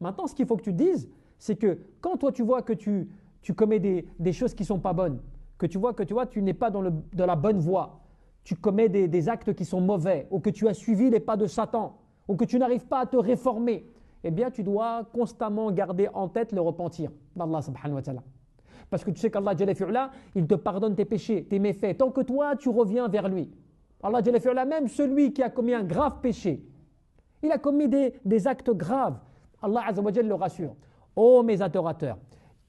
Maintenant, ce qu'il faut que tu te dises, c'est que quand toi tu vois que tu commets des choses qui ne sont pas bonnes, que tu vois tu n'es pas dans la bonne voie, tu commets des actes qui sont mauvais, ou que tu as suivi les pas de Satan, ou que tu n'arrives pas à te réformer, eh bien tu dois constamment garder en tête le repentir d'Allah subhanahu wa ta'ala. Parce que tu sais qu'Allah Jalla fi'ula, il te pardonne tes péchés, tes méfaits, tant que toi tu reviens vers lui. Allah Jalla fi'ula, même celui qui a commis un grave péché, il a commis des actes graves, Allah Azza wa Jalla le rassure. Ô mes adorateurs,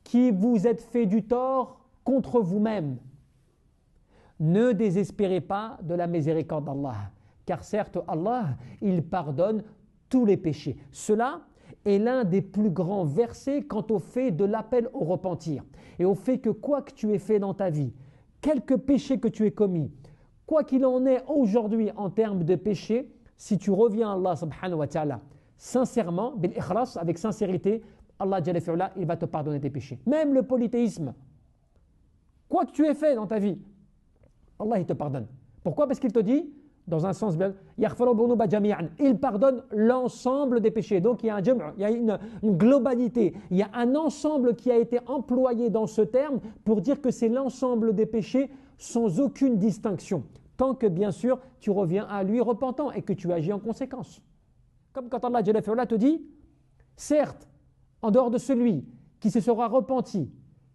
qui vous êtes fait du tort contre vous-même, ne désespérez pas de la miséricorde d'Allah, car certes Allah, il pardonne tous les péchés. Cela est l'un des plus grands versets quant au fait de l'appel au repentir et au fait que quoi que tu aies fait dans ta vie, quelque péché que tu aies commis, quoi qu'il en est aujourd'hui en termes de péché, si tu reviens à Allah subhanahu wa ta'ala sincèrement, bil ikhlas, avec sincérité, Allah Jalla fi'ula, il va te pardonner tes péchés. Même le polythéisme, quoi que tu aies fait dans ta vie, Allah il te pardonne. Pourquoi? Parce qu'il te dit, dans un sens bien, il pardonne l'ensemble des péchés. Donc il y a il y a une globalité, il y a un ensemble qui a été employé dans ce terme pour dire que c'est l'ensemble des péchés sans aucune distinction. Tant que bien sûr tu reviens à lui repentant et que tu agis en conséquence. Comme quand Allah Jalla fi'ula te dit, certes, en dehors de celui qui se sera repenti,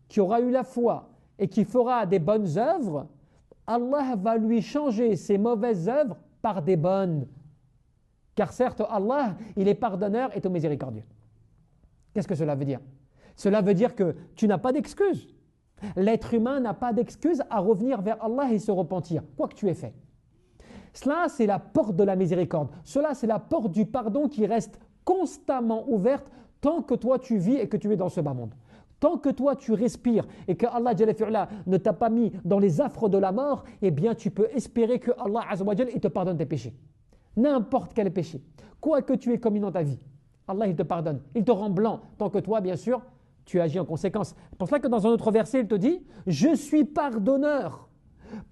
qui aura eu la foi et qui fera des bonnes œuvres, Allah va lui changer ses mauvaises œuvres par des bonnes. Car certes, Allah, il est pardonneur et tout miséricordieux. Qu'est-ce que cela veut dire? Cela veut dire que tu n'as pas d'excuse. L'être humain n'a pas d'excuse à revenir vers Allah et se repentir, quoi que tu aies fait. Cela, c'est la porte de la miséricorde. Cela, c'est la porte du pardon qui reste constamment ouverte tant que toi tu vis et que tu es dans ce bas monde. Tant que toi tu respires et que Allah Jalla fi'ula ne t'a pas mis dans les affres de la mort, eh bien tu peux espérer que Allah Azza wa Jalla il te pardonne tes péchés. N'importe quel péché, quoi que tu aies commis dans ta vie, Allah il te pardonne, il te rend blanc tant que toi bien sûr tu agis en conséquence. C'est pour cela que dans un autre verset il te dit « Je suis pardonneur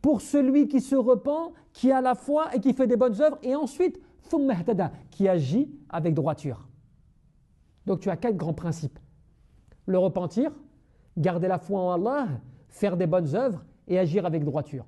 pour celui qui se repent, qui a la foi et qui fait des bonnes œuvres et ensuite qui agit avec droiture. » Donc tu as 4 grands principes. Le repentir, garder la foi en Allah, faire des bonnes œuvres et agir avec droiture.